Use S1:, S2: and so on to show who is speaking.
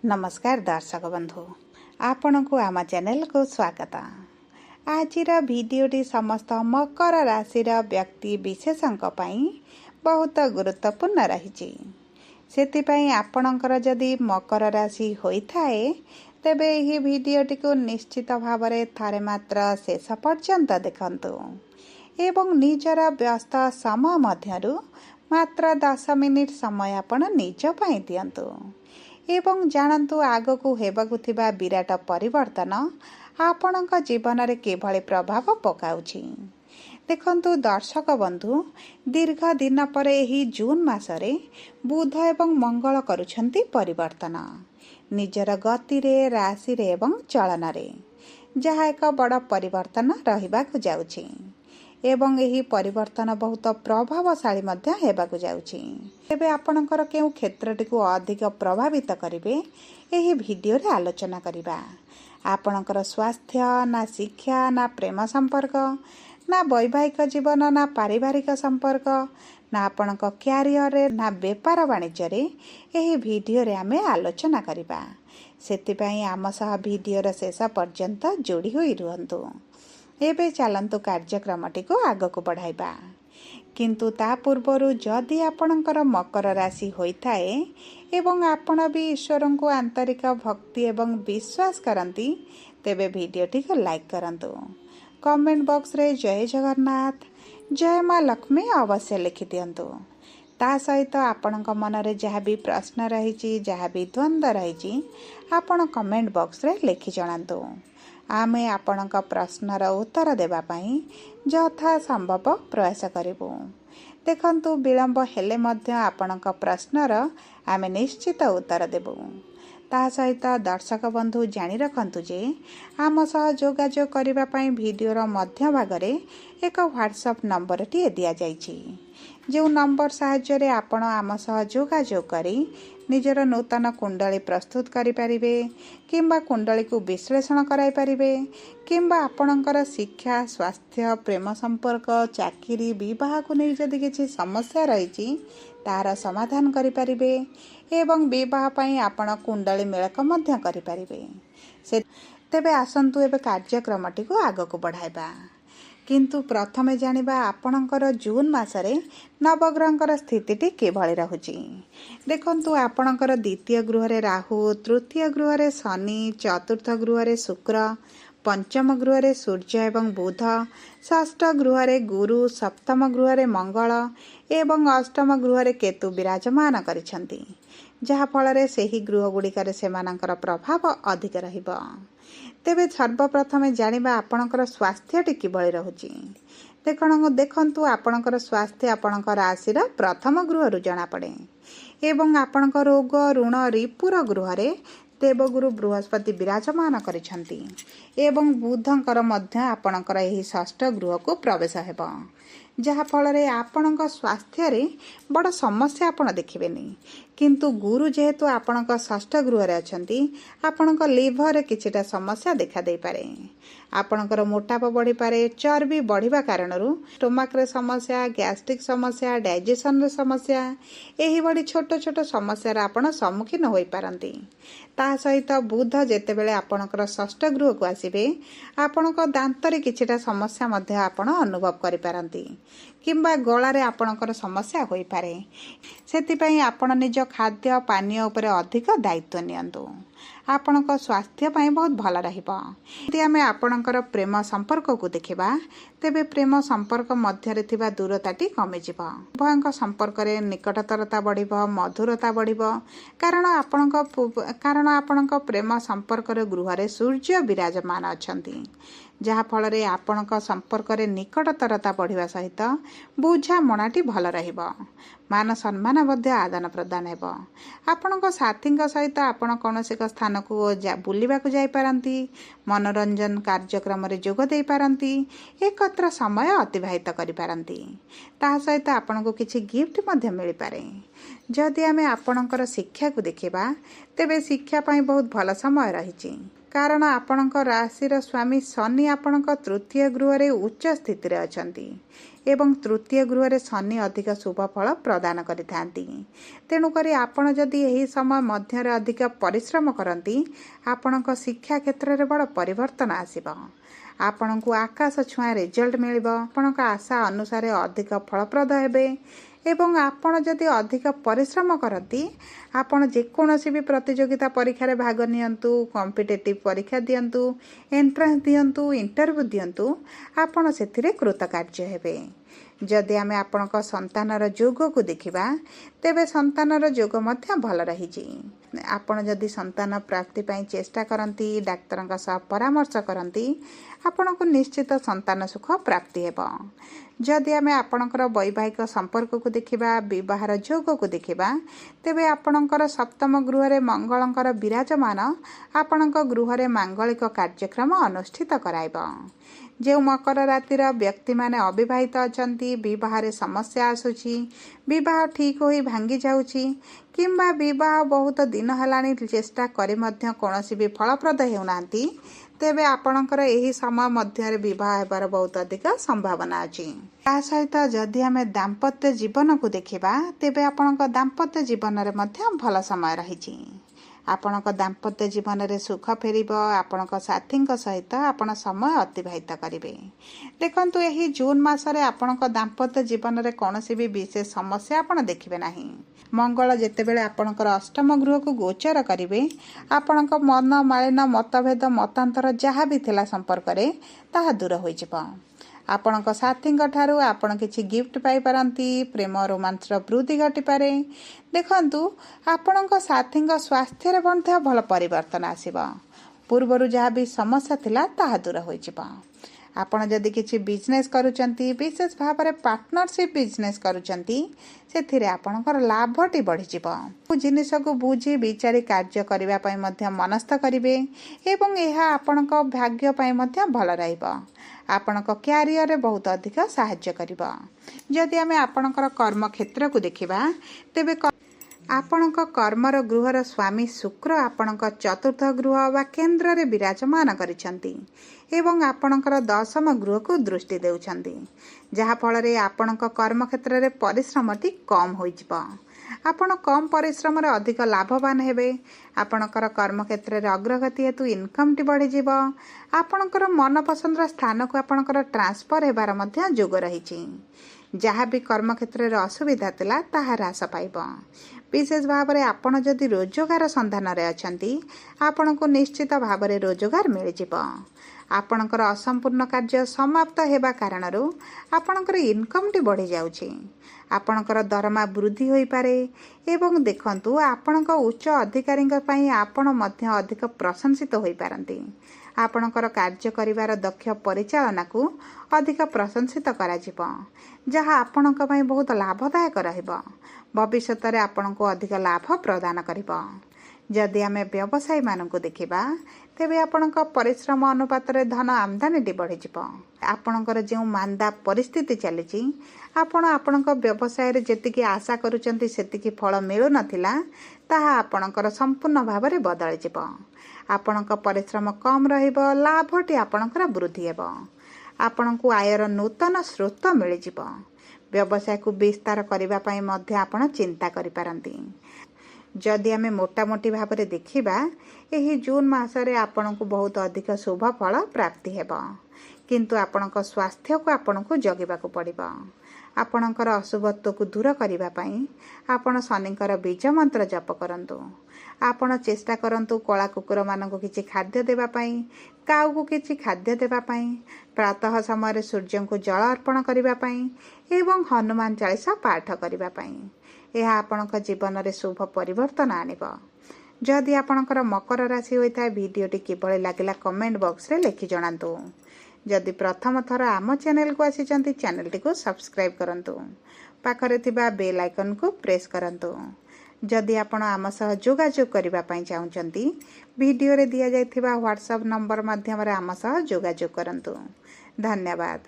S1: नमस्कार दर्शक बंधु आपण को आम चैनल को स्वागत। आज भिडटी समस्त मकर राशि व्यक्ति विशेषों बहुत गुरुत्वपूर्ण रही। से आपणकर जदि मकर राशि होता है तेबे यह भिडटी को निश्चित भाव थे मात्र शेष पर्यंत देखंतु एवं निजर व्यस्त समय मध्यरु मात्र 10 मिनिट समय आपण निज पाई दियंतु एवं जानतु आगकू हेबाकू थिबा विराट परिवर्तन आपणक जीवन में किभଳି प्रभाव पकाउछि। देखंतु दर्शक बंधु दीर्घ दिन पर एही जून मासरे बुध एवं मंगल करुछंती परिवर्तन निजर गति रे राशि रे एवं चलन रे, जहा एक बड़ परिवर्तन रहिबाकू जाउछि एवं यही परिवर्तन बहुत प्रभावशाली मध्य हेबाकू जाउछि। तेबे आपणकर केउ क्षेत्रटी को अधिक प्रभावित करिवे एही वीडियो रे आलोचना करिबा। आपणकर स्वास्थ्य ना शिक्षा ना प्रेम संपर्क ना वैवाहिक जीवन ना पारिवारिक संपर्क ना आपणक क्यारियर रे ना व्यापार वाणिज्य रे एही वीडियो रे आमे आलोचना करिबा। सेतिपई आम सह वीडियो रे शेष पर्यंत जोड़ी होई रुहंतु। एबे चलंतु कार्यक्रमटी को आगको बढ़ाइबा। किंतु ता पूर्वरु जदि आपणकर मकर राशि होइथाए एवं आपण भी ईश्वर को आंतरिक भक्ति एवं विश्वास करंती तेबे वीडियोटी को लाइक करंतु। कमेंट बॉक्स रे जय जगन्नाथ जय मां लक्ष्मी अवश्य लिखि दियंतु। ता सहित आपणक मन रे जहाँ भी प्रश्न रही जहाँ भी द्वंद्व रही आपण कमेंट बॉक्स रे लिखि जणांतु। आमे आपणक प्रश्नर उत्तर देबा पई यथा संभव प्रयास करिबु। देखंतु विलंब हेले मध्य आपणक प्रश्नर आमे निश्चित उत्तर देबु। ता सहित दर्शक बंधु जानी रखंतु जे आम सह जोगाजोग करिबा पई वीडियोर मध्य भागरे एक व्हाट्सएप नंबर टी दिया जाइछि। जो नंबर साहाय्य रे आपण आम सह जोगाजोग करी निजर नूतन कुंडली प्रस्तुत करि परिबे किंबा कुंडली को विश्लेषण कराई परिबे किंबा आपणकर शिक्षा स्वास्थ्य प्रेम संपर्क चाकरी विवाह को नहीं जदि किछि समस्या रही तार समाधान करि परिबे एवं विवाह पई आपण कुंडली मेलक मध्य करि परिबे। से तेबे आसंतु एबे कार्यक्रमटी को आगको बढ़ाइबा। किंतु प्रथमे जानिबा आपणकर जून मासरे नवग्रहंकर स्थितिटी किभଳି रहुछि। देखंतु आपणकर द्वितीय गृह रे राहु, तृतीय गृह रे शनि, चतुर्थ गृह रे शुक्र, पंचम गृह रे सूर्य एवं बुध, षष्ठ गृह रे गुरु, सप्तम गृह रे मंगल एवं अष्टम गृह रे केतु विराजमान करिसंती, जहा फल रे सेही गृह गुड़िकर सेमानकर प्रभाव अधिक रहिबो। तेबे सर्वप्रथमे जानिबा आपणकर स्वास्थ्यटी किभଳି रहुछि। देखंतु आपणकर स्वास्थ्य आपणकर राशिर प्रथम गृह जना पड़े एवं आपणकर रोग ऋण रिपुर गृह रे देवगुरु बृहस्पति विराजमान करिसंती एवं बुधंकर मध्य आपणकर एही षष्ठ गृह को प्रवेश हेबो, जहा फल रे आपणक स्वास्थ्य रे बड़ समस्या आपण देखिबेनी। किंतु गुरु जेहेतु आपणक षष्ठ गृह रे अछंती आपणक लिवर रे किछिटा समस्या देखा देई पारे। आपणकर मोटापा बढ़ी पारे, चर्बी बढ़िबा कारणरू स्टोमाक रे समस्या, गैस्ट्रिक समस्या, डाइजेशन रे समस्या एही बड़ी छोट छोट समस्या रे आपण सम्मुखीन होई पारंती। ता सहित बुध जेतेबेले आपणकर षष्ठ गृह को आसीबे आपणक दांत रे किछिटा समस्या मध्ये आपण अनुभव करि पारंती किंबा गला रे आपणकर समस्या होई पारे। सेतिपई आपण निज खाद्य पानीय उपरे अधिक दायित्व नियंतु। आपणक स्वास्थ्य पई बहुत भल रहिबो। यदि आमे आपणकर प्रेम संपर्क को देखिबा तेबे प्रेम संपर्क मध्य रे थिबा दूरताटी कमी जिवो। उभयक संपर्क रे निकटतरता बढ़िबो, मधुरता बढ़िबो कारण आपणक प्रेम संपर्क रे गृह रे सूर्य विराजमान अछंती, जहा फल रे आपणक संपर्क रे निकटतरता बढ़िबा सहित बुझा मणाटी भल रहिबो। मान सम्मान मध्य आदान प्रदान हेबो। आपणक साथीक सहित आपण कौनसी एक स्थान को बुलिबा को जाई पारंती, मनोरंजन कार्यक्रम रे जोग देई पारंती, एकत्र समय अतिबाहित करि पारंती। ता सहित आपण को किछि गिफ्ट मध्य मिली पारे। जदि आमे आपणकर शिक्षा को देखिबा तेबे शिक्षा पई बहुत भल समय रहिछि। कारण आपणक राशि स्वामी शनि आपणक तृतीय गृह उच्च स्थिति रे अछंती एवं तृतीय गृह शनि अधिक शुभ फल प्रदान करिथांती। तेणुकरी आपण जदि यही समय मध्य अधिक परिश्रम करती आपणक शिक्षा क्षेत्र में बड़ परिवर्तन आसिब। आपण को आकाश छुआ रिजल्ट मिल आपणक आशा अनुसार अधिक फलप्रद हेबे एवं आपण जदि अधिक परिश्रम करती आपण जेकोसी भी प्रतियोगिता परीक्षा भाग नियंतु, कॉम्पिटिटिव परीक्षा दियंतु, एंट्रांस दियंतु, इंटरव्यू दियंतु, आपण सेथिरे कृतकार्य हेबे। जदि आमे आपणक संतानर जोग को देखिबा तेबे संतानर जोग मध्य भल रही। आपण जदि संतान प्राप्ति पई चेष्टा करंती, डाक्तरक सह परामर्श करंती, आपण को निश्चित संतान सुख प्राप्ति हेबो। जदि आमे आपणकर वैवाहिक संपर्क को देखिबा, विवाहर जोग को देखिबा तेबे आपणकर सप्तम गृह रे मंगलंकर विराजमान आपणक गृह रे मांगलिक कार्यक्रम अनुष्ठित कराइबो। जो मकर रातिर व्यक्ति माने अविवाहित अछंती, विवाह रे समस्या आसुची, विवाह ठीक होई भांगी जाउची किंबा विवाह बहुत दिन हलानी चेष्टा करे मध्य कोनोसी भी फलप्रद हेउनांती तेबे आपणकर एही समय मध्य विवाह हेबार बहुत अधिक संभावना अछि। ता सहित जदि आमे दाम्पत्य जीवन को देखिबा तेबे आपणक दाम्पत्य जीवन रे मध्य भल समय रहिछि। आपणक दाम्पत्य जीवन रे सुख फेरिब, आपणक साथी सहित आपण समय अतिबाहित करिवे। देखंतु एही जून मासरे आपणक दाम्पत्य जीवन रे कोनोसी भी विशेष समस्या आपण देखिबे नाही। मंगल जेतेबेले आपणकर अष्टम गृह को गोचर करिवे आपणक मन मालिन मतभेद मतांतर जहाँ भी थिला संपर्क रे ताहा दूर होई जिवो। आपणक साथी ठारू आपण किछि गिफ्ट पाई पारंती, प्रेम रोमांस वृद्धि घटी पारे। देखंतु आपणक साथी स्वास्थ्य रे बंध्य भल परिवर्तन आसीबो। पूर्वरु जहाँ भी समस्या थिला ताहा दूर होई जिवो। आपण जदि किछि बिजनेस करूचंती, विशेष भाव में पार्टनरशिप बिजनेस करूचंती, सेथिरे आपणकर लाभटी बढ़ी जिवो। जिनिस को बुझी विचारी कार्य करिबा पई मध्य मनस्थ करिवे एवं एहा आपणक भाग्य पई मध्य भल रहिबो। आपणक क्यारियर रे बहुत अधिक सहाय्य करिबो। जदि आमे आपणकर कर्म क्षेत्र को देखिबा तेबे आपणक कर्मर गृहर स्वामी शुक्र आपणक चतुर्थ गृह वा केन्द्र रे विराजमान करिसंती एवं आपणकर दशम गृह को दृष्टि देउछंती, जहा फल रे आपणक कर्म क्षेत्र रे परिश्रमटी कम होई जिवो। आपण कम परिश्रम रे अधिक लाभवान हेबे। आपणकर कर्म क्षेत्र रे अग्रगति हेतु इनकम टी बढ़ी जिवो। आपणकर मन पसंद स्थान को आपणकर ट्रांसफर हेबार मध्य जोग रहिछि। जहाँ भी कर्म क्षेत्र रे असुविधा थिला ताहा ह्रास पाइबो। विशेष भाव में आपण जदि रोजगार संधान रे अछंती आपण को निश्चित भाव में रोजगार मिल जिवो। आपणकर असंपूर्ण कार्य समाप्त हेबा कारणरू आपणकर इनकम टी बढ़ी जाउछि। आपणकर दरमा वृद्धि होई पारे एवं देखंतु आपणक उच्च अधिकारी पई आपण मध्य अधिक प्रशंसित होई पारंती। आपणकर कार्य करिवार दक्ष परिचालना को अधिक प्रशंसित करा जिवो, जहाँ आपणक पई बहुत लाभदायक रहिबो। भविष्य रे आपण को अधिक लाभ प्रदान करिबो। जदि आमे व्यवसायी मानक देखिबा तेबे आपणक परिश्रम अनुपात रे धन आमदानी बढ़ी जिवो। आपणकर जो मांदा परिस्थिति चलीची आपणक व्यवसाय रे जेतिकी आशा करूचंती सेतिकी फल मिलु नथिला ताहा आपणकर संपूर्ण भाव रे बदली जिवो। आपणक परिश्रम कम रहिबो, लाभटी आपणकर वृद्धि हेबो। आपणकु आयर नूतन स्रोत मिल जिवो। व्यवसाय को विस्तार करबा पई मध्य आपण चिंता करि पारंती। जदि आमे मोटामोटी भाव में देखिबा एही जून मासरे आपणकु बहुत अधिक शुभ फल प्राप्ति हेबो, किंतु आपणक स्वास्थ्य को आपणकु जगिबाकु पड़िबो। आपणकर अशुभत्व को दूर करबा पई आपण शनिकर बीज मंत्र जप करंतु। आपण चेष्टा करंतु कला कुकुर मानकु किछि खाद्य देबा पई, काउ को किछि खाद्य देबा पई, प्रातः समय सूर्य को जल अर्पण करबा पई एवं हनुमान चालीसा पाठ करबा पई। यह आपणक जीवन रे शुभ परिवर्तन आनिबो। जदि आपणकर मकर राशि होइता वीडियोटी किभଳି लागिला कमेंट बॉक्स रे लिखि जणांतु। जदि प्रथम थर आम चैनल को आसीचंती चैनल को सब्सक्राइब करंतु। पाखरे थिबा बेल आइकन को प्रेस करंतु। जदि आपण आम सह जोगाजोग करबा पई चाहुचंती वीडियो रे दिया जायथिबा व्हाट्सएप नंबर माध्यम रे आम सह जोगाजोग करंतु। धन्यवाद।